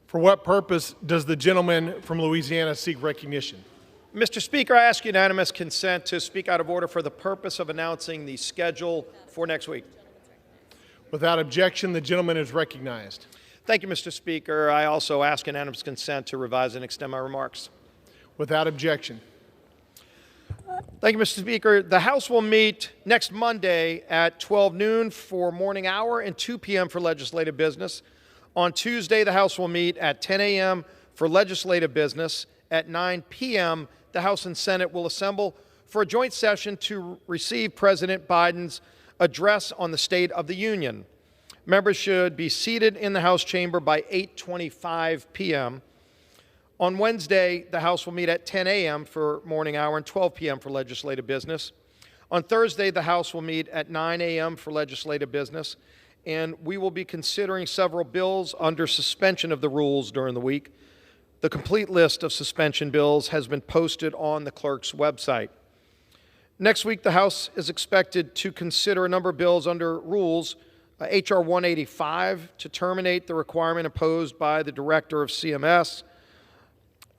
For what purpose does the gentleman from Louisiana seek recognition? Mr. Speaker, I ask unanimous consent to speak out of order for the purpose of announcing the schedule for next week. Without objection, the gentleman is recognized. Thank you, Mr. Speaker. I also ask unanimous consent to revise and extend my remarks. Without objection. Thank you, Mr. Speaker. The House will meet next Monday at 12 noon for morning hour and 2 p.m. for legislative business. On Tuesday, the House will meet at 10 a.m. for legislative business. At 9 p.m., the House and Senate will assemble for a joint session to receive President Biden's address on the State of the Union. Members should be seated in the House chamber by 8:25 p.m. On Wednesday, the House will meet at 10 a.m. for morning hour and 12 p.m. for legislative business. On Thursday, the House will meet at 9 a.m. for legislative business, and we will be considering several bills under suspension of the rules during the week. The complete list of suspension bills has been posted on the clerk's website. Next week, the House is expected to consider a number of bills under rules. H.R. 185 to terminate the requirement imposed by the director of CMS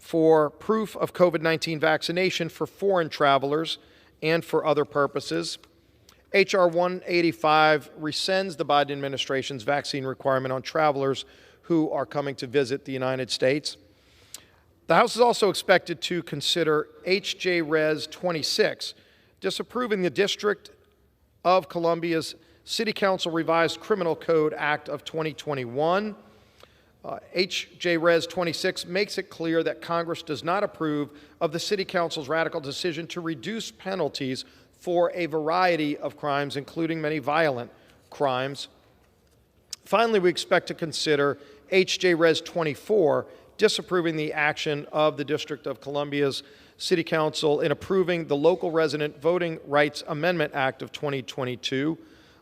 for proof of COVID-19 vaccination for foreign travelers and for other purposes. H.R. 185 rescinds the Biden administration's vaccine requirement on travelers who are coming to visit the United States. The House is also expected to consider H.J. Res. 26, disapproving the District of Columbia's City Council Revised Criminal Code Act of 2021. H.J. Res. 26 makes it clear that Congress does not approve of the City Council's radical decision to reduce penalties for a variety of crimes, including many violent crimes. Finally, we expect to consider H.J. Res. 24, disapproving the action of the District of Columbia's City Council in approving the Local Resident Voting Rights Amendment Act of 2022.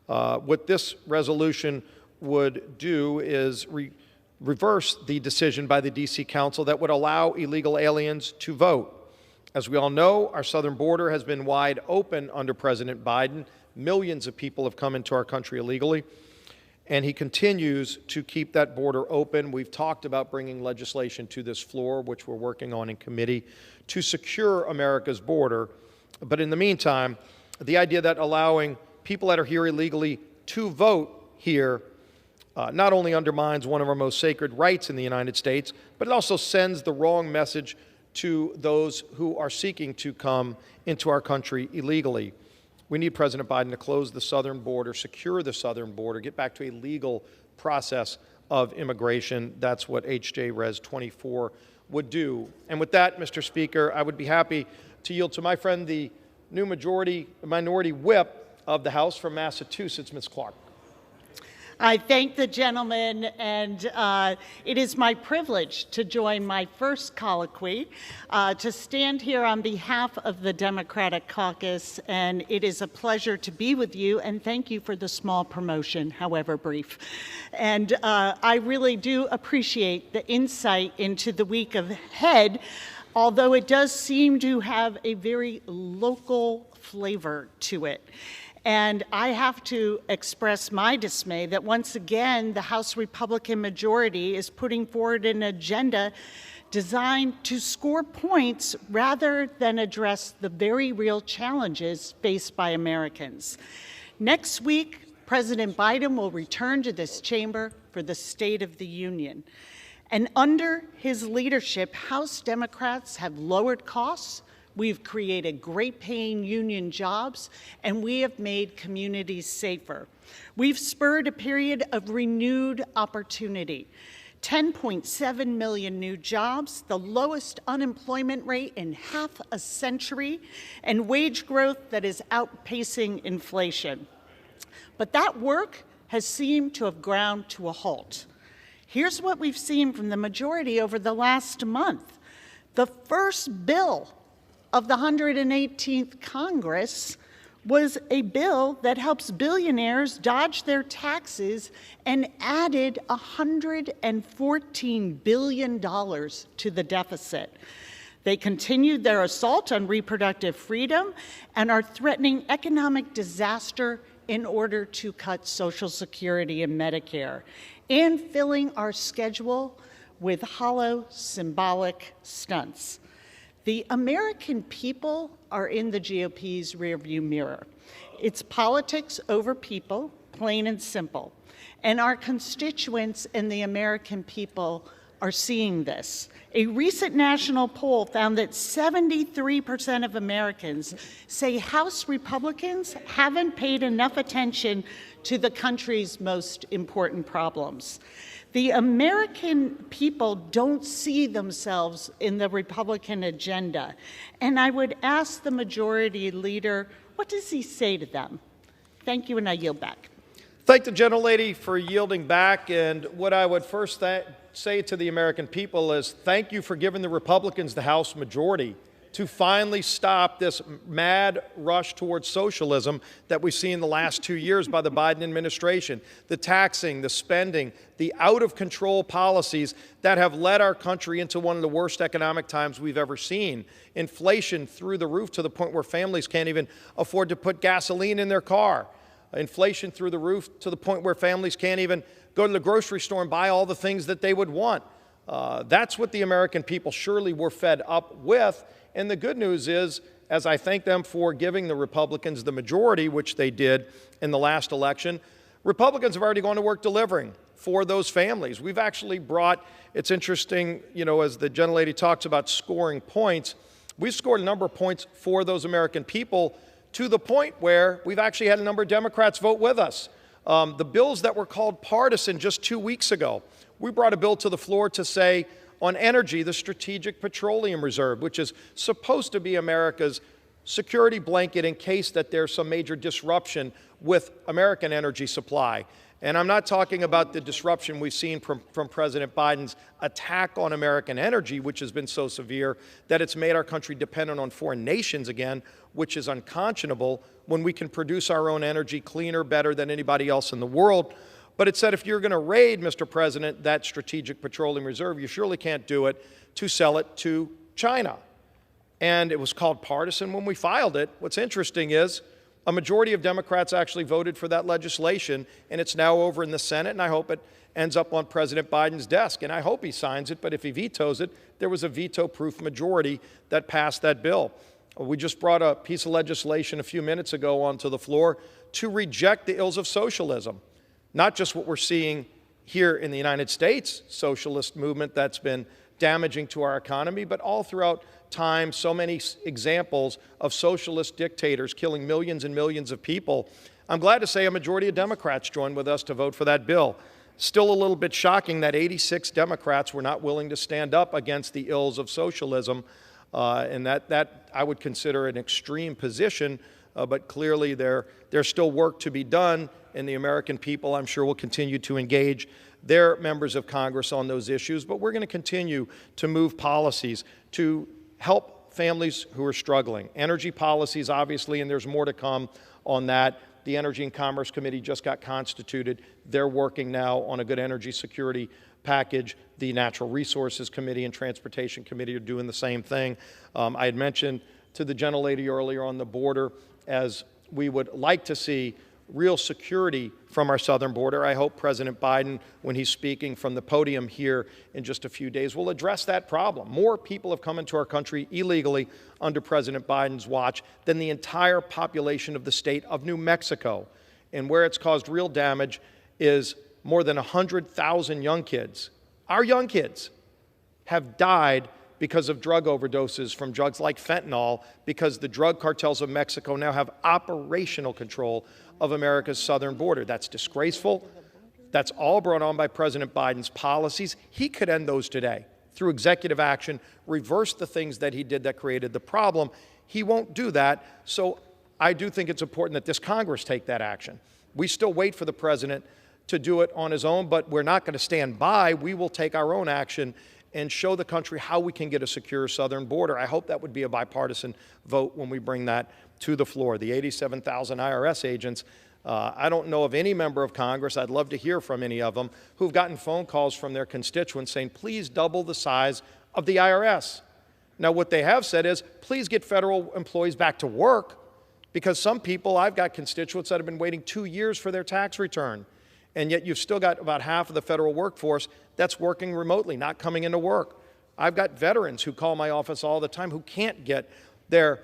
What this resolution would do is reverse the decision by the D.C. Council that would allow illegal aliens to vote. As we all know, our southern border has been wide open under President Biden. Millions of people have come into our country illegally, and he continues to keep that border open. We've talked about bringing legislation to this floor, which we're working on in committee, to secure America's border. But in the meantime, the idea that allowing people that are here illegally to vote here not only undermines one of our most sacred rights in the United States, but it also sends the wrong message to those who are seeking to come into our country illegally. We need President Biden to close the southern border, secure the southern border, get back to a legal process of immigration. That's what H.J. Res. 24 would do. And with that, Mr. Speaker, I would be happy to yield to my friend, the new minority whip of the House from Massachusetts, Ms. Clark. I thank the gentleman, and it is my privilege to join my first colloquy, to stand here on behalf of the Democratic caucus, and it is a pleasure to be with you, and thank you for the small promotion, however brief. And I really do appreciate the insight into the week ahead, although it does seem to have a very local flavor to it. And I have to express my dismay that once again, the House Republican majority is putting forward an agenda designed to score points rather than address the very real challenges faced by Americans. Next week, President Biden will return to this chamber for the State of the Union. And under his leadership, House Democrats have lowered costs, we've created great-paying union jobs, and we have made communities safer. We've spurred a period of renewed opportunity. 10.7 million new jobs, the lowest unemployment rate in half a century, and wage growth that is outpacing inflation. But that work has seemed to have ground to a halt. Here's what we've seen from the majority over the last month. The first bill of the 118th Congress was a bill that helps billionaires dodge their taxes and added $114 billion to the deficit. They continued their assault on reproductive freedom and are threatening economic disaster in order to cut Social Security and Medicare, and filling our schedule with hollow, symbolic stunts. The American people are in the GOP's rearview mirror. It's politics over people, plain and simple. And our constituents and the American people are seeing this. A recent national poll found that 73% of Americans say House Republicans haven't paid enough attention to the country's most important problems. The American people don't see themselves in the Republican agenda. And I would ask the majority leader, what does he say to them? Thank you, and I yield back. Thank the gentlelady for yielding back. And what I would first say to the American people is thank you for giving the Republicans the House majority to finally stop this mad rush towards socialism that we've seen the last 2 years by the Biden administration. The taxing, the spending, the out-of-control policies that have led our country into one of the worst economic times we've ever seen. Inflation through the roof to the point where families can't even afford to put gasoline in their car. Inflation through the roof to the point where families can't even go to the grocery store and buy all the things that they would want. That's what the American people surely were fed up with. And the good news is, as I thank them for giving the Republicans the majority, which they did in the last election, Republicans have already gone to work delivering for those families. We've actually brought, it's interesting, as the gentlelady talks about scoring points, we've scored a number of points for those American people to the point where we've actually had a number of Democrats vote with us. The bills that were called partisan just 2 weeks ago, we brought a bill to the floor to say, on energy, the Strategic Petroleum Reserve, which is supposed to be America's security blanket in case that there's some major disruption with American energy supply. And I'm not talking about the disruption we've seen from President Biden's attack on American energy, which has been so severe that it's made our country dependent on foreign nations again, which is unconscionable when we can produce our own energy cleaner, better than anybody else in the world. But it said if you're going to raid, Mr. President, that Strategic Petroleum Reserve, you surely can't do it to sell it to China. And it was called partisan when we filed it. What's interesting is a majority of Democrats actually voted for that legislation, and it's now over in the Senate, and I hope it ends up on President Biden's desk. And I hope he signs it, but if he vetoes it, there was a veto-proof majority that passed that bill. We just brought a piece of legislation a few minutes ago onto the floor to reject the ills of socialism. Not just what we're seeing here in the United States, socialist movement that's been damaging to our economy, but all throughout time, so many examples of socialist dictators killing millions and millions of people. I'm glad to say a majority of Democrats joined with us to vote for that bill. Still a little bit shocking that 86 Democrats were not willing to stand up against the ills of socialism, and that I would consider an extreme position, but clearly there's still work to be done, and the American people, I'm sure, will continue to engage their members of Congress on those issues. But we're going to continue to move policies to help families who are struggling. Energy policies, obviously, and there's more to come on that. The Energy and Commerce Committee just got constituted. They're working now on a good energy security package. The Natural Resources Committee and Transportation Committee are doing the same thing. I had mentioned to the gentlelady earlier on the border, as we would like to see real security from our southern border. I hope President Biden, when he's speaking from the podium here in just a few days, will address that problem. More people have come into our country illegally under President Biden's watch than the entire population of the state of New Mexico. And where it's caused real damage is more than 100,000 young kids. Our young kids have died because of drug overdoses from drugs like fentanyl, because the drug cartels of Mexico now have operational control of America's southern border. That's disgraceful. That's all brought on by President Biden's policies. He could end those today through executive action, reverse the things that he did that created the problem. He won't do that. So I do think it's important that this Congress take that action. We still wait for the president to do it on his own, but we're not going to stand by. We will take our own action and show the country how we can get a secure southern border. I hope that would be a bipartisan vote when we bring that to the floor. The 87,000 IRS agents, I don't know of any member of Congress, I'd love to hear from any of them, who've gotten phone calls from their constituents saying, please double the size of the IRS. Now, what they have said is, please get federal employees back to work, because some people, I've got constituents that have been waiting 2 years for their tax return. and yet you've still got about half of the federal workforce that's working remotely, not coming into work. I've got veterans who call my office all the time who can't get their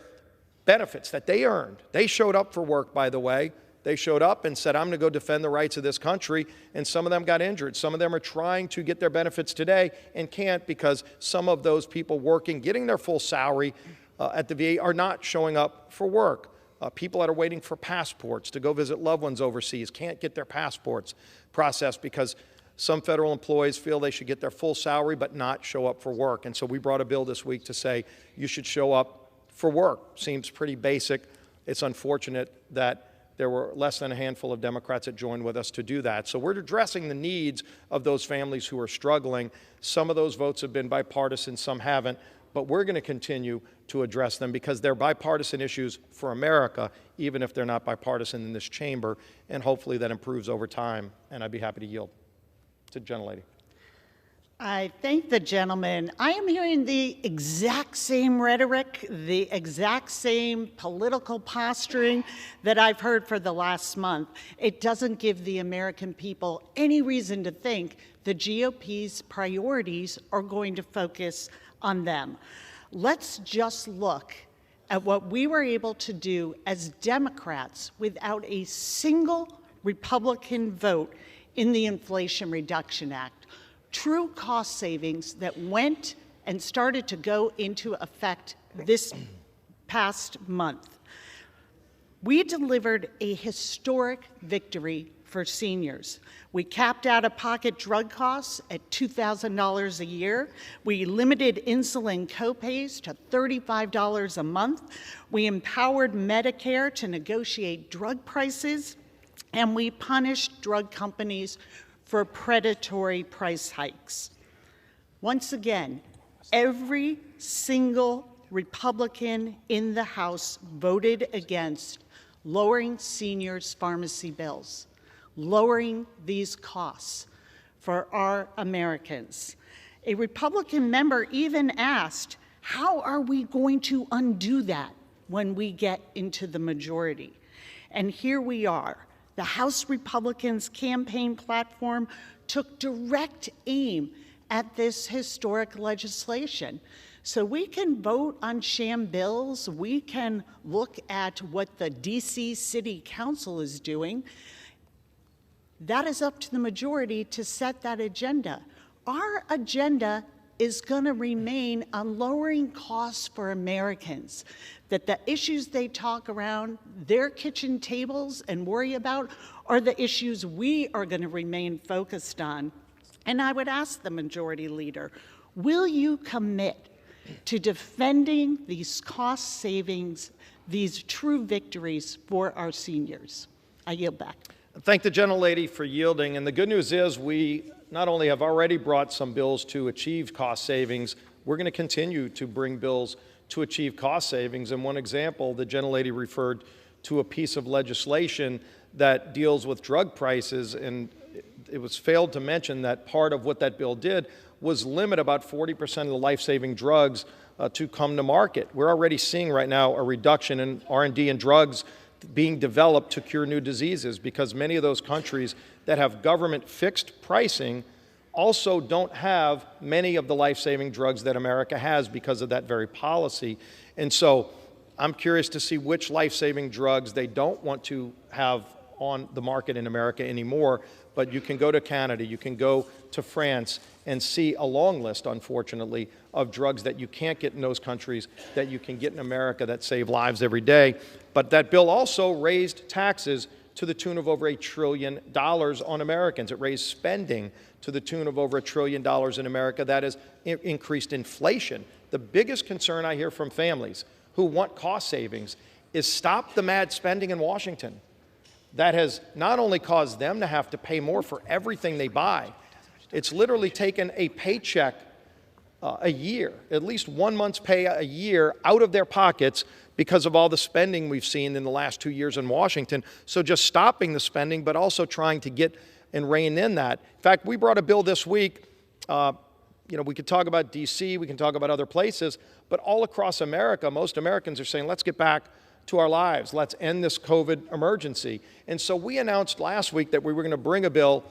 benefits that they earned. They showed up for work, by the way. They showed up and said, I'm going to go defend the rights of this country, and some of them got injured. Some of them are trying to get their benefits today and can't because some of those people working, getting their full salary at the VA are not showing up for work. People that are waiting for passports to go visit loved ones overseas can't get their passports processed because some federal employees feel they should get their full salary but not show up for work. And so we brought a bill this week to say you should show up for work. Seems pretty basic. It's unfortunate that there were less than a handful of Democrats that joined with us to do that. So we're addressing the needs of those families who are struggling. Some of those votes have been bipartisan, some haven't, but we're going to continue to address them because they're bipartisan issues for America, even if they're not bipartisan in this chamber, and hopefully that improves over time, and I'd be happy to yield to the gentlelady. I thank the gentleman. I am hearing the exact same rhetoric, the exact same political posturing that I've heard for the last month. It doesn't give the American people any reason to think the GOP's priorities are going to focus on them. Let's just look at what we were able to do as Democrats without a single Republican vote in the Inflation Reduction Act. True cost savings that went and started to go into effect this past month. We delivered a historic victory for seniors. We capped out-of-pocket drug costs at $2,000 a year. We limited insulin copays to $35 a month. We empowered Medicare to negotiate drug prices, and we punished drug companies for predatory price hikes. Once again, every single Republican in the House voted against lowering seniors' pharmacy bills, lowering these costs for our Americans. A Republican member even asked, how are we going to undo that when we get into the majority? And here we are. The House Republicans' campaign platform took direct aim at this historic legislation. So we can vote on sham bills, we can look at what the DC City Council is doing. That is up to the majority to set that agenda. Our agenda is going to remain on lowering costs for Americans, that the issues they talk around their kitchen tables and worry about are the issues we are going to remain focused on. And I would ask the Majority Leader, will you commit to defending these cost savings, these true victories for our seniors? I yield back. Thank the gentlelady for yielding. And the good news is we not only have already brought some bills to achieve cost savings, we're going to continue to bring bills to achieve cost savings. And one example, the gentlelady referred to a piece of legislation that deals with drug prices, and it was failed to mention that part of what that bill did was limit about 40% of the life-saving drugs to come to market. We're already seeing right now a reduction in R&D and drugs being developed to cure new diseases because many of those countries that have government fixed pricing also don't have many of the life-saving drugs that America has because of that very policy. And so I'm curious to see which life-saving drugs they don't want to have on the market in America anymore. But you can go to Canada, you can go to France and see a long list, unfortunately, of drugs that you can't get in those countries that you can get in America that save lives every day. But that bill also raised taxes to the tune of over $1 trillion on Americans. It raised spending to the tune of over $1 trillion in America. That has increased inflation. The biggest concern I hear from families who want cost savings is stop the mad spending in Washington. That has not only caused them to have to pay more for everything they buy, it's literally taken a paycheck a year, at least 1 month's pay a year out of their pockets because of all the spending we've seen in the last 2 years in Washington. So just stopping the spending, but also trying to get and rein in that. In fact, we brought a bill this week. We could talk about DC, we can talk about other places, but all across America, most Americans are saying, let's get back to our lives. Let's end this COVID emergency. And so we announced last week that we were going to bring a bill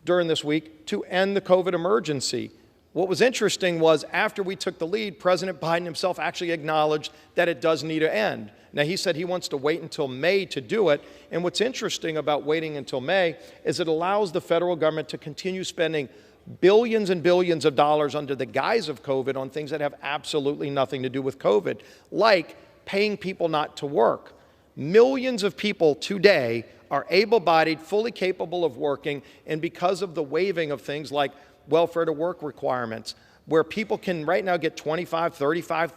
during this week to end the COVID emergency. What was interesting was after we took the lead, President Biden himself actually acknowledged that it does need to end. Now, he said he wants to wait until May to do it. And what's interesting about waiting until May is it allows the federal government to continue spending billions and billions of dollars under the guise of COVID on things that have absolutely nothing to do with COVID, like paying people not to work. Millions of people today are able-bodied, fully capable of working, and because of the waiving of things like welfare to work requirements, where people can right now get $25,000,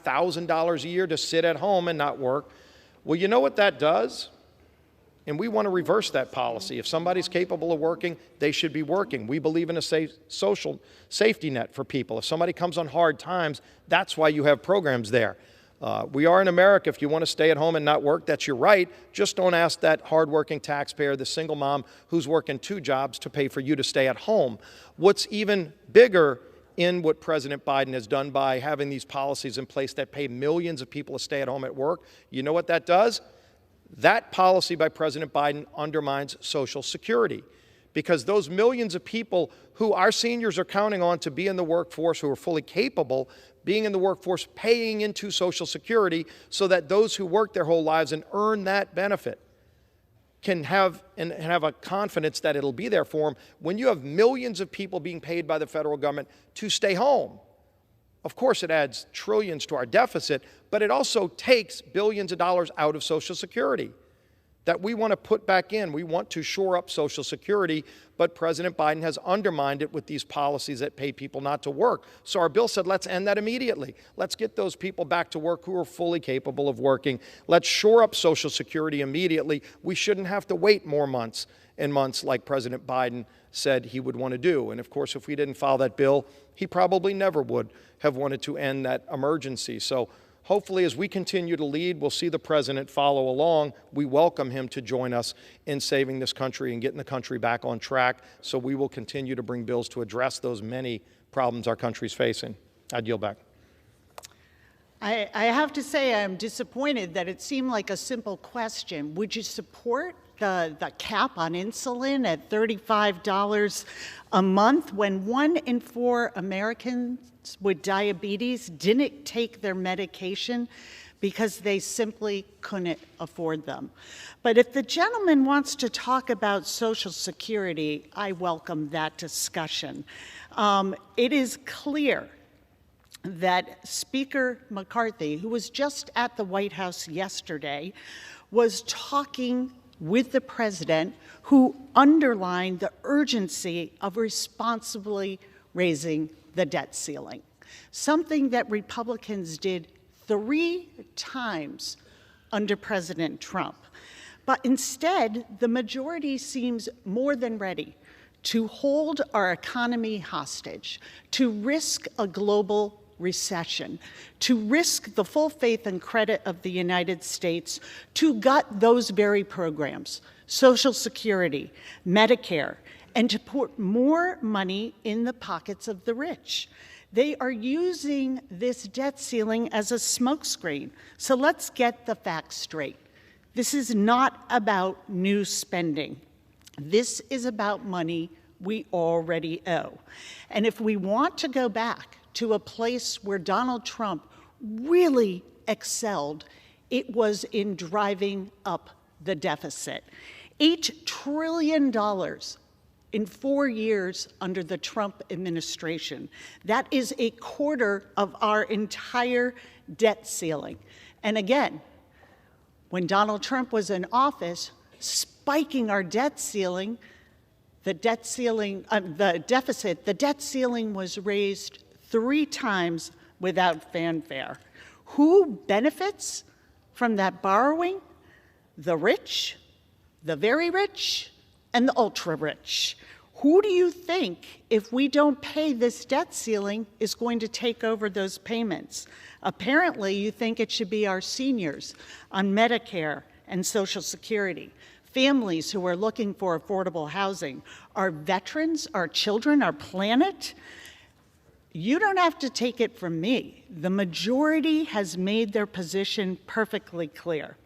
$35,000 a year to sit at home and not work. Well, you know what that does? And we want to reverse that policy. If somebody's capable of working, they should be working. We believe in a social safety net for people. If somebody comes on hard times, that's why you have programs there. We are in America. If you want to stay at home and not work, that's your right. Just don't ask that hardworking taxpayer, the single mom who's working 2 jobs, to pay for you to stay at home. What's even bigger in what President Biden has done by having these policies in place that pay millions of people to stay at home at work, you know what that does? That policy by President Biden undermines Social Security, because those millions of people who our seniors are counting on to be in the workforce, who are fully capable, being in the workforce, paying into Social Security so that those who work their whole lives and earn that benefit can have a confidence that it'll be there for them. When you have millions of people being paid by the federal government to stay home, of course it adds trillions to our deficit, but it also takes billions of dollars out of Social Security that we want to put back in. We want to shore up Social Security, but President Biden has undermined it with these policies that pay people not to work. So our bill said, let's end that immediately. Let's get those people back to work who are fully capable of working. Let's shore up Social Security immediately. We shouldn't have to wait more months and months like President Biden said he would want to do. And of course, if we didn't file that bill, he probably never would have wanted to end that emergency. So hopefully, as we continue to lead, we'll see the president follow along. We welcome him to join us in saving this country and getting the country back on track. So we will continue to bring bills to address those many problems our country's facing. I'd yield back. I have to say I'm disappointed that it seemed like a simple question. Would you support the cap on insulin at $35 a month when 1 in 4 Americans with diabetes didn't take their medication because they simply couldn't afford them? But if the gentleman wants to talk about Social Security, I welcome that discussion. It is clear that Speaker McCarthy, who was just at the White House yesterday, was talking with the president, who underlined the urgency of responsibly raising the debt ceiling, something that Republicans did 3 times under President Trump. But instead, the majority seems more than ready to hold our economy hostage, to risk a global recession, to risk the full faith and credit of the United States, to gut those very programs, Social Security, Medicare, and to put more money in the pockets of the rich. They are using this debt ceiling as a smokescreen. So let's get the facts straight. This is not about new spending. This is about money we already owe. And if we want to go back to a place where Donald Trump really excelled, it was in driving up the deficit. $8 trillion in 4 years under the Trump administration. That is a quarter of our entire debt ceiling. And again, when Donald Trump was in office, spiking our debt ceiling, the debt ceiling was raised 3 times without fanfare. Who benefits from that borrowing? The rich, the very rich, and the ultra-rich. Who do you think, if we don't pay this debt ceiling, is going to take over those payments? Apparently, you think it should be our seniors on Medicare and Social Security, families who are looking for affordable housing, our veterans, our children, our planet. You don't have to take it from me. The majority has made their position perfectly clear.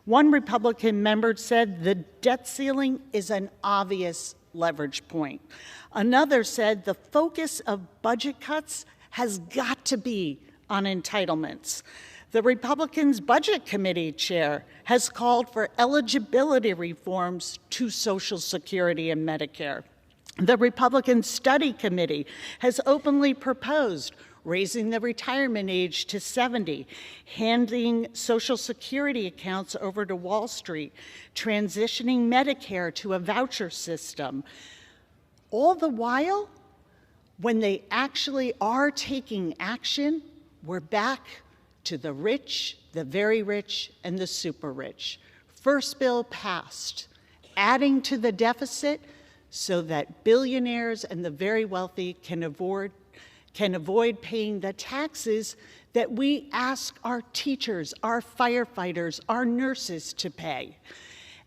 One Republican member said the debt ceiling is an obvious leverage point. Another said the focus of budget cuts has got to be on entitlements. The Republicans' Budget Committee chair has called for eligibility reforms to Social Security and Medicare. The Republican Study Committee has openly proposed raising the retirement age to 70, handing Social Security accounts over to Wall Street, transitioning Medicare to a voucher system. All the while, when they actually are taking action, we're back to the rich, the very rich, and the super rich. First bill passed, adding to the deficit so that billionaires and the very wealthy can avoid paying the taxes that we ask our teachers, our firefighters, our nurses to pay.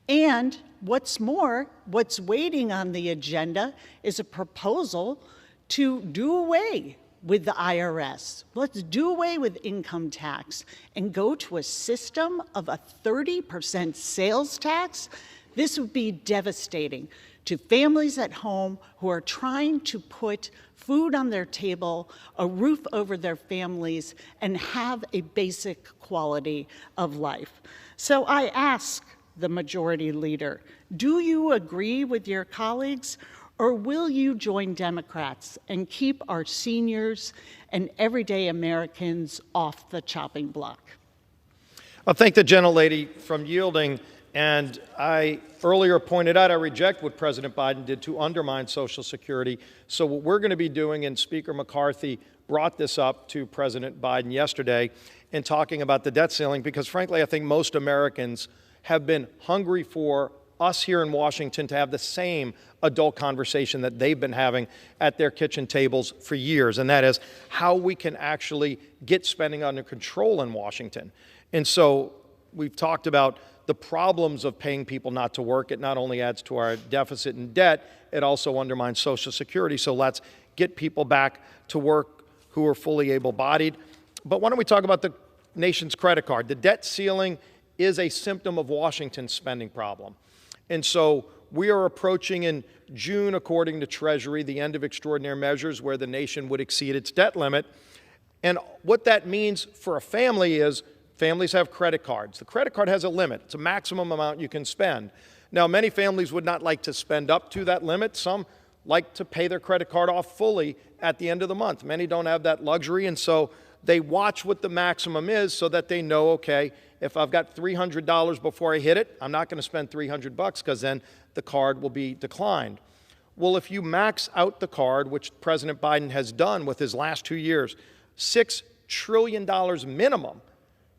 And what's more, what's waiting on the agenda is a proposal to do away with the IRS. Let's do away with income tax and go to a system of a 30% sales tax. This would be devastating to families at home who are trying to put food on their table, a roof over their families, and have a basic quality of life. So I ask the majority leader, do you agree with your colleagues, or will you join Democrats and keep our seniors and everyday Americans off the chopping block? I'll thank the gentlelady from yielding. And I earlier pointed out I reject what President Biden did to undermine Social Security. So what we're going to be doing, and Speaker McCarthy brought this up to President Biden yesterday in talking about the debt ceiling, because frankly, I think most Americans have been hungry for us here in Washington to have the same adult conversation that they've been having at their kitchen tables for years, and that is how we can actually get spending under control in Washington. And so we've talked about the problems of paying people not to work. It not only adds to our deficit and debt, it also undermines Social Security. So let's get people back to work who are fully able-bodied. But why don't we talk about the nation's credit card? The debt ceiling is a symptom of Washington's spending problem. And so we are approaching in June, according to Treasury, the end of extraordinary measures where the nation would exceed its debt limit. And what that means for a family is families have credit cards. The credit card has a limit. It's a maximum amount you can spend. Now, many families would not like to spend up to that limit. Some like to pay their credit card off fully at the end of the month. Many don't have that luxury, and so they watch what the maximum is so that they know, okay, if I've got $300 before I hit it, I'm not going to spend $300 because then the card will be declined. Well, if you max out the card, which President Biden has done with his last 2 years, $6 trillion minimum.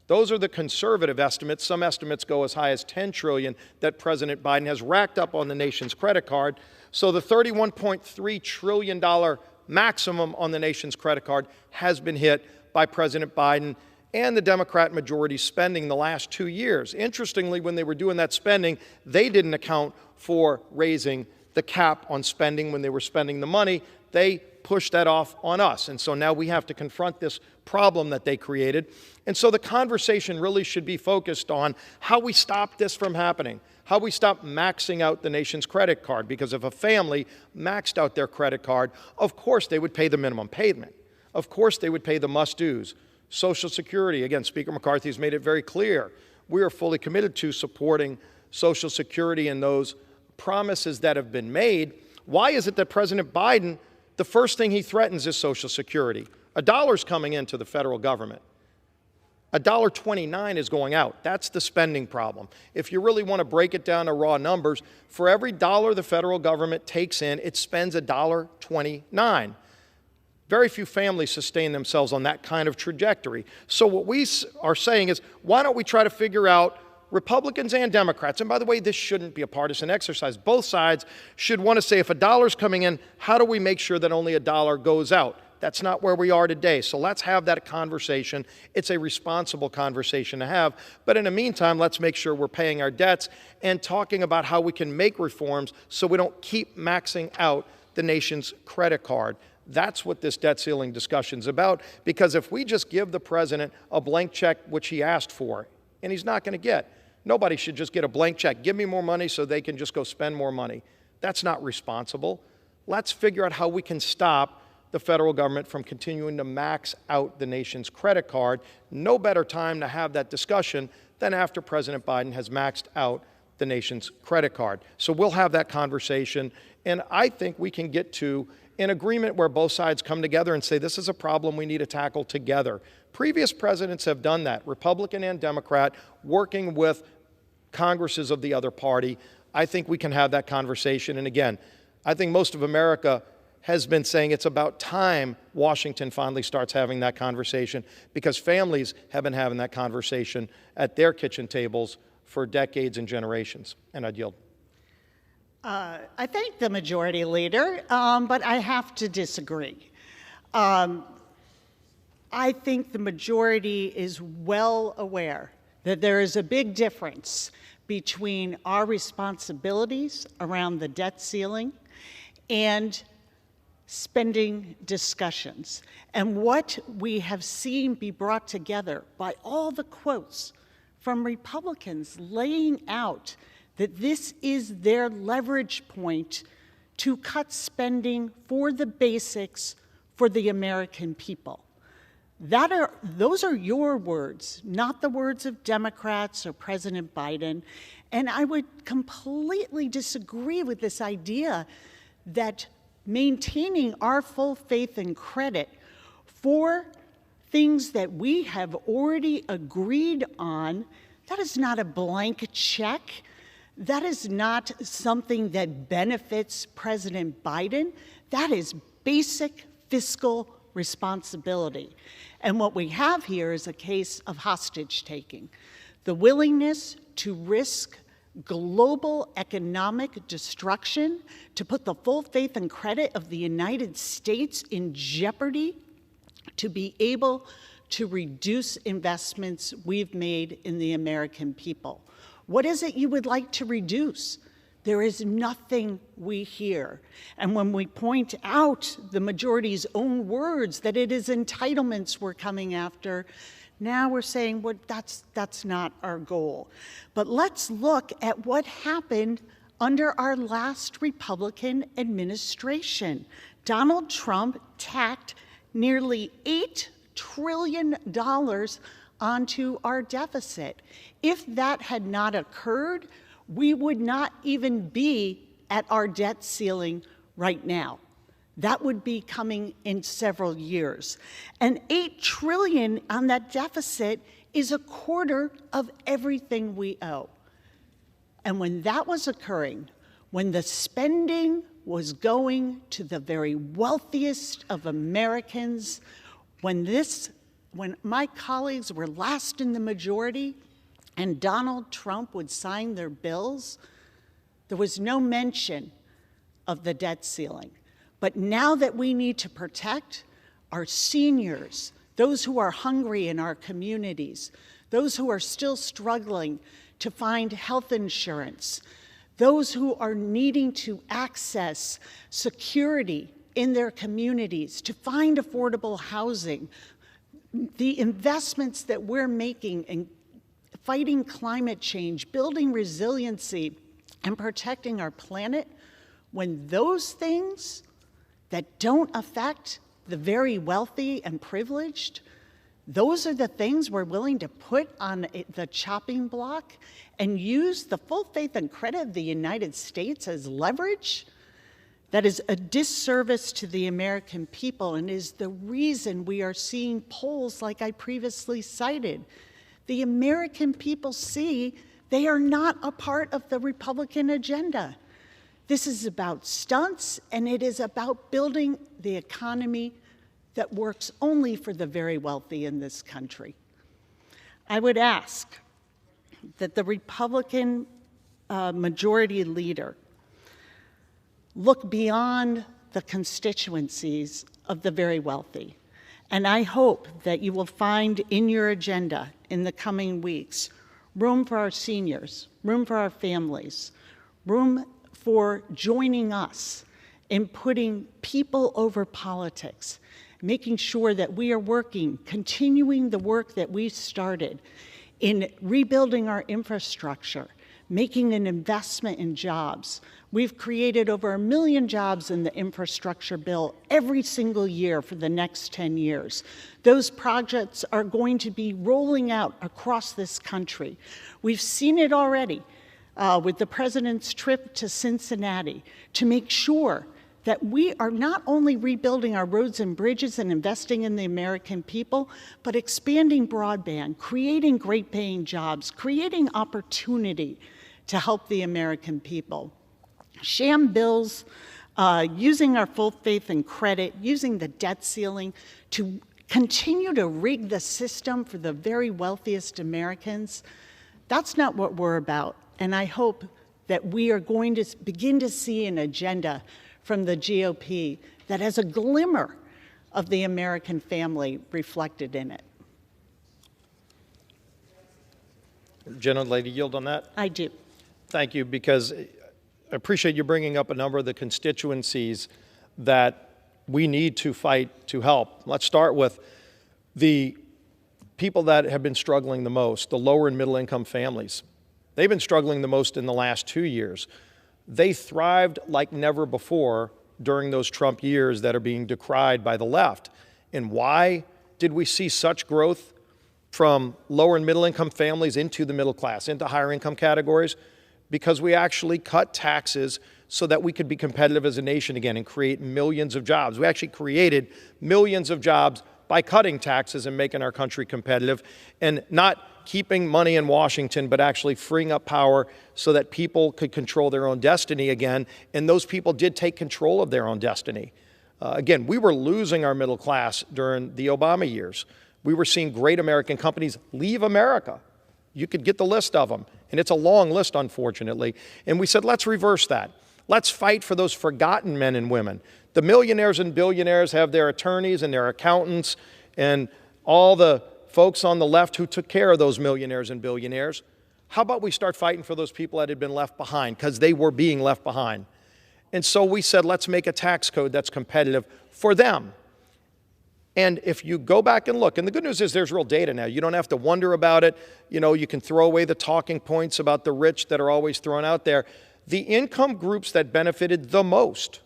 Those are the conservative estimates. Some estimates go as high as $10 trillion that President Biden has racked up on the nation's credit card. So the $31.3 trillion maximum on the nation's credit card has been hit by President Biden and the Democrat majority spending the last 2 years. Interestingly, when they were doing that spending, they didn't account for raising the cap on spending when they were spending the money. They pushed that off on us. And so now we have to confront this problem that they created. And so the conversation really should be focused on how we stop this from happening, how we stop maxing out the nation's credit card. Because if a family maxed out their credit card, of course they would pay the minimum payment. Of course they would pay the must-dos. Social Security, again, Speaker McCarthy has made it very clear. We are fully committed to supporting Social Security and those promises that have been made. Why is it that President Biden, the first thing he threatens is Social Security? $1 is coming into the federal government. $1.29 is going out. That's the spending problem. If you really want to break it down to raw numbers, for every dollar the federal government takes in, it spends $1.29. Very few families sustain themselves on that kind of trajectory. So what we are saying is, why don't we try to figure out, Republicans and Democrats, and by the way, this shouldn't be a partisan exercise. Both sides should want to say, if $1 coming in, how do we make sure that only $1 goes out? That's not where we are today. So let's have that conversation. It's a responsible conversation to have. But in the meantime, let's make sure we're paying our debts and talking about how we can make reforms so we don't keep maxing out the nation's credit card. That's what this debt ceiling discussion is about, because if we just give the president a blank check, which he asked for, and he's not going to get, nobody should just get a blank check. Give me more money so they can just go spend more money. That's not responsible. Let's figure out how we can stop the federal government from continuing to max out the nation's credit card. No better time to have that discussion than after President Biden has maxed out the nation's credit card. So we'll have that conversation, and I think we can get to an agreement where both sides come together and say this is a problem we need to tackle together. Previous presidents have done that, Republican and Democrat, working with Congresses of the other party. I think we can have that conversation. And again, I think most of America has been saying it's about time Washington finally starts having that conversation, because families have been having that conversation at their kitchen tables for decades and generations. And I'd yield. I thank the majority leader, but I have to disagree. I think the majority is well aware that there is a big difference between our responsibilities around the debt ceiling and spending discussions. And what we have seen be brought together by all the quotes from Republicans laying out that this is their leverage point to cut spending for the basics for the American people. Those are your words, not the words of Democrats or President Biden. And I would completely disagree with this idea that maintaining our full faith and credit for things that we have already agreed on, that is not a blank check. That is not something that benefits President Biden. That is basic fiscal responsibility. And what we have here is a case of hostage taking. The willingness to risk global economic destruction, to put the full faith and credit of the United States in jeopardy, to be able to reduce investments we've made in the American people. What is it you would like to reduce? There is nothing we hear. And when we point out the majority's own words that it is entitlements we're coming after, now we're saying, well, that's not our goal. But let's look at what happened under our last Republican administration. Donald Trump tacked nearly $8 trillion onto our deficit. If that had not occurred, we would not even be at our debt ceiling right now. That would be coming in several years. And $8 trillion on that deficit is a quarter of everything we owe. And when that was occurring, when the spending was going to the very wealthiest of Americans, when my colleagues were last in the majority and Donald Trump would sign their bills, there was no mention of the debt ceiling. But now that we need to protect our seniors, those who are hungry in our communities, those who are still struggling to find health insurance, those who are needing to access security in their communities, to find affordable housing, the investments that we're making in fighting climate change, building resiliency, and protecting our planet, when those things that don't affect the very wealthy and privileged, those are the things we're willing to put on the chopping block and use the full faith and credit of the United States as leverage, that is a disservice to the American people and is the reason we are seeing polls like I previously cited. The American people see they are not a part of the Republican agenda. This is about stunts, and it is about building the economy that works only for the very wealthy in this country. I would ask that the Republican majority leader look beyond the constituencies of the very wealthy. And I hope that you will find in your agenda in the coming weeks room for our seniors, room for our families, room for joining us in putting people over politics, making sure that we are working, continuing the work that we started in rebuilding our infrastructure, making an investment in jobs. We've created over 1 million jobs in the infrastructure bill every single year for the next 10 years. Those projects are going to be rolling out across this country. We've seen it already with the president's trip to Cincinnati to make sure that we are not only rebuilding our roads and bridges and investing in the American people, but expanding broadband, creating great paying jobs, creating opportunity to help the American people. Sham bills, using our full faith and credit, using the debt ceiling to continue to rig the system for the very wealthiest Americans, that's not what we're about. And I hope that we are going to begin to see an agenda from the GOP that has a glimmer of the American family reflected in it. Gentlelady, yield on that? I do. Thank you, because I appreciate you bringing up a number of the constituencies that we need to fight to help. Let's start with the people that have been struggling the most, the lower and middle income families. They've been struggling the most in the last 2 years. They thrived like never before during those Trump years that are being decried by the left. And why did we see such growth from lower and middle income families into the middle class, into higher income categories? Because we actually cut taxes so that we could be competitive as a nation again and create millions of jobs. We actually created millions of jobs by cutting taxes and making our country competitive, and not keeping money in Washington, but actually freeing up power so that people could control their own destiny again. And those people did take control of their own destiny. Again, we were losing our middle class during the Obama years. We were seeing great American companies leave America. You could get the list of them, and it's a long list, unfortunately. And we said, let's reverse that. Let's fight for those forgotten men and women. The millionaires and billionaires have their attorneys and their accountants and all the folks on the left who took care of those millionaires and billionaires. How about we start fighting for those people that had been left behind, because they were being left behind? And so we said, let's make a tax code that's competitive for them. And if you go back and look, and the good news is there's real data now. You don't have to wonder about it. You know, you can throw away the talking points about the rich that are always thrown out there. The income groups that benefited the most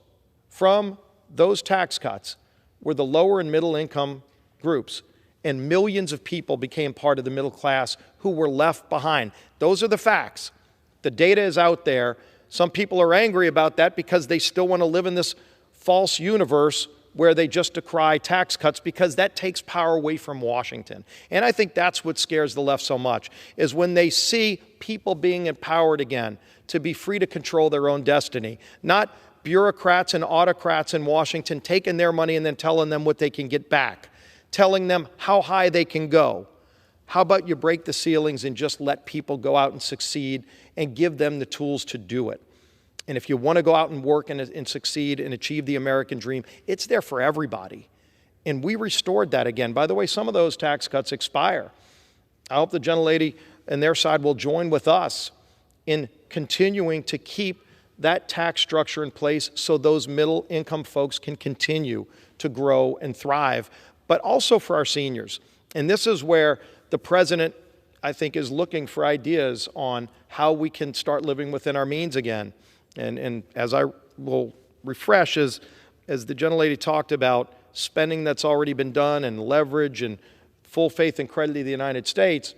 from those tax cuts were the lower and middle income groups. And millions of people became part of the middle class who were left behind. Those are the facts. The data is out there. Some people are angry about that because they still want to live in this false universe where they just decry tax cuts, because that takes power away from Washington. And I think that's what scares the left so much, is when they see people being empowered again to be free to control their own destiny, not bureaucrats and autocrats in Washington taking their money and then telling them what they can get back, telling them how high they can go. How about you break the ceilings and just let people go out and succeed and give them the tools to do it? And if you want to go out and work and succeed and achieve the American dream, it's there for everybody. And we restored that again. By the way, some of those tax cuts expire. I hope the gentlelady and their side will join with us in continuing to keep that tax structure in place so those middle income folks can continue to grow and thrive, but also for our seniors. And this is where the president, I think, is looking for ideas on how we can start living within our means again. And as I will refresh, as the gentlelady talked about spending that's already been done and leverage and full faith and credit to the United States,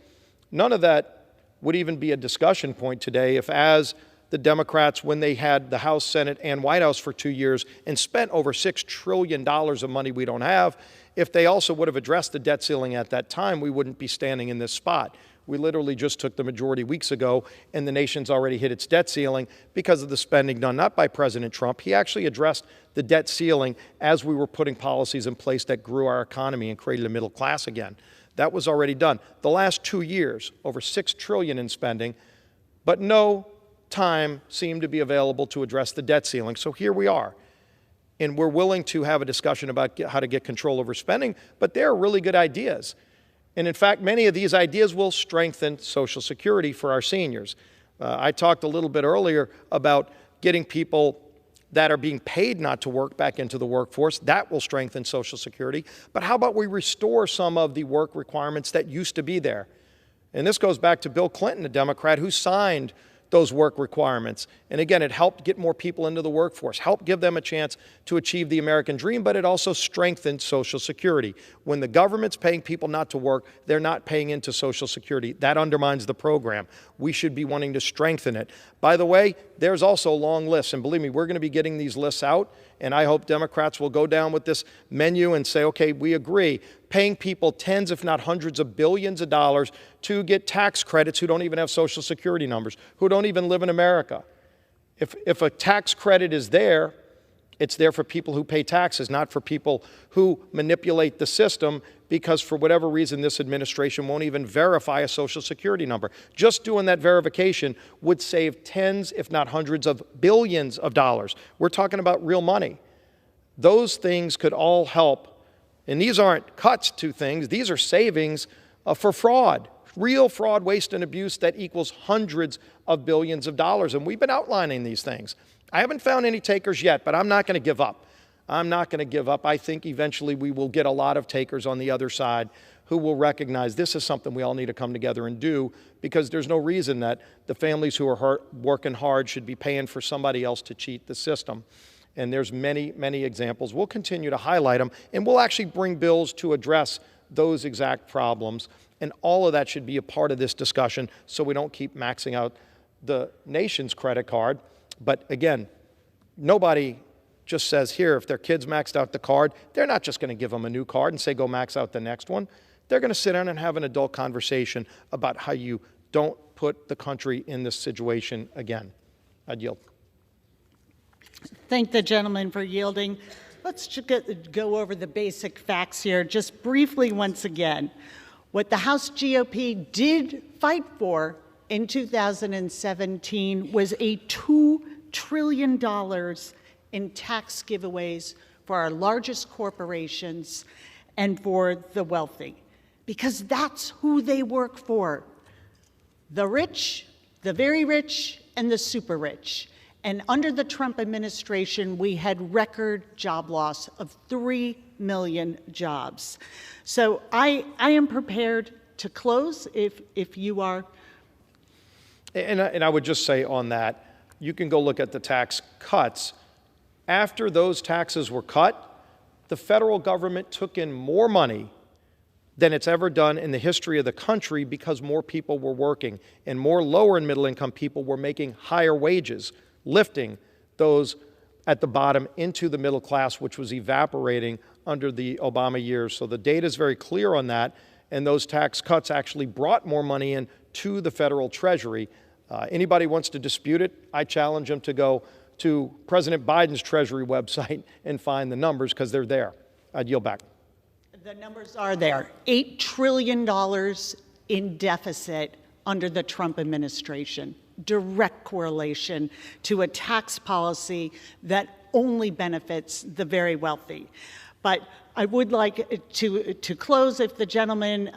none of that would even be a discussion point today if, as the Democrats, when they had the House, Senate, and White House for 2 years and spent over $6 trillion of money we don't have, if they also would have addressed the debt ceiling at that time, we wouldn't be standing in this spot. We literally just took the majority weeks ago, and the nation's already hit its debt ceiling because of the spending done not by President Trump. He actually addressed the debt ceiling as we were putting policies in place that grew our economy and created a middle class again. That was already done. The last 2 years, over $6 trillion in spending, but no time seemed to be available to address the debt ceiling. So here we are. And we're willing to have a discussion about how to get control over spending, but they're really good ideas. And in fact, many of these ideas will strengthen Social Security for our seniors. I talked a little bit earlier about getting people that are being paid not to work back into the workforce. That will strengthen Social Security. But how about we restore some of the work requirements that used to be there? And this goes back to Bill Clinton, a Democrat, who signed those work requirements. And again, it helped get more people into the workforce, helped give them a chance to achieve the American dream, but it also strengthened Social Security. When the government's paying people not to work, they're not paying into Social Security. That undermines the program. We should be wanting to strengthen it. By the way, there's also a long list, and believe me, we're going to be getting these lists out, and I hope Democrats will go down with this menu and say, okay, we agree, paying people tens, if not hundreds of billions of dollars to get tax credits who don't even have Social Security numbers, who don't even live in America. If a tax credit is there, it's there for people who pay taxes, not for people who manipulate the system because for whatever reason this administration won't even verify a Social Security number. Just doing that verification would save tens, if not hundreds of billions of dollars. We're talking about real money. Those things could all help. And these aren't cuts to things. These are savings for fraud, real fraud, waste, and abuse that equals hundreds of billions of dollars. And we've been outlining these things. I haven't found any takers yet, but I'm not going to give up. I'm not going to give up. I think eventually we will get a lot of takers on the other side who will recognize this is something we all need to come together and do, because there's no reason that the families who are working hard should be paying for somebody else to cheat the system. And there's many, many examples. We'll continue to highlight them, and we'll actually bring bills to address those exact problems. And all of that should be a part of this discussion so we don't keep maxing out the nation's credit card. But again, nobody just says, here, if their kids maxed out the card, they're not just going to give them a new card and say, go max out the next one. They're going to sit down and have an adult conversation about how you don't put the country in this situation again. I'd yield. Thank the gentleman for yielding. Let's go over the basic facts here just briefly once again. What the House GOP did fight for in 2017 was a $2 trillion in tax giveaways for our largest corporations and for the wealthy, because that's who they work for: the rich, the very rich, and the super rich. And under the Trump administration, we had record job loss of 3 million jobs. So I am prepared to close if you are. And I would just say on that, you can go look at the tax cuts. After those taxes were cut, the federal government took in more money than it's ever done in the history of the country, because more people were working and more lower and middle income people were making higher wages, lifting those at the bottom into the middle class, which was evaporating under the Obama years. So the data is very clear on that, and those tax cuts actually brought more money in to the federal treasury. Anybody wants to dispute it, I challenge them to go to President Biden's Treasury website and find the numbers, because they're there. I'd yield back. The numbers are there. $8 trillion in deficit under the Trump administration. Direct correlation to a tax policy that only benefits the very wealthy. But I would like to close, if the gentleman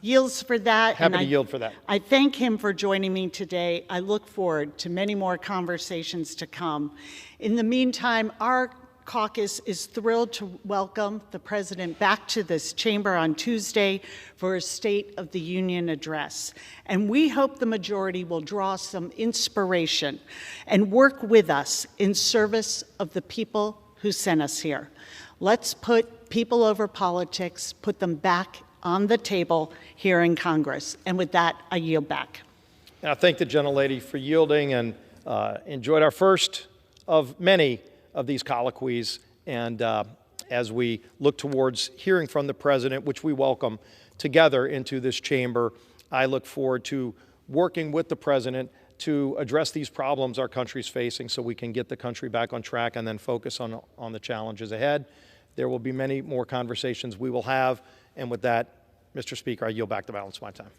yields for that. Happy to yield for that. I thank him for joining me today. I look forward to many more conversations to come. In the meantime, our caucus is thrilled to welcome the President back to this chamber on Tuesday for a State of the Union address. And we hope the majority will draw some inspiration and work with us in service of the people who sent us here. Let's put people over politics, put them back on the table here in Congress. And with that, I yield back. I thank the gentlelady for yielding, and enjoyed our first of many of these colloquies. And as we look towards hearing from the President, which we welcome together into this chamber, I look forward to working with the President to address these problems our country's facing so we can get the country back on track and then focus on the challenges ahead. There will be many more conversations we will have. And with that, Mr. Speaker, I yield back the balance of my time.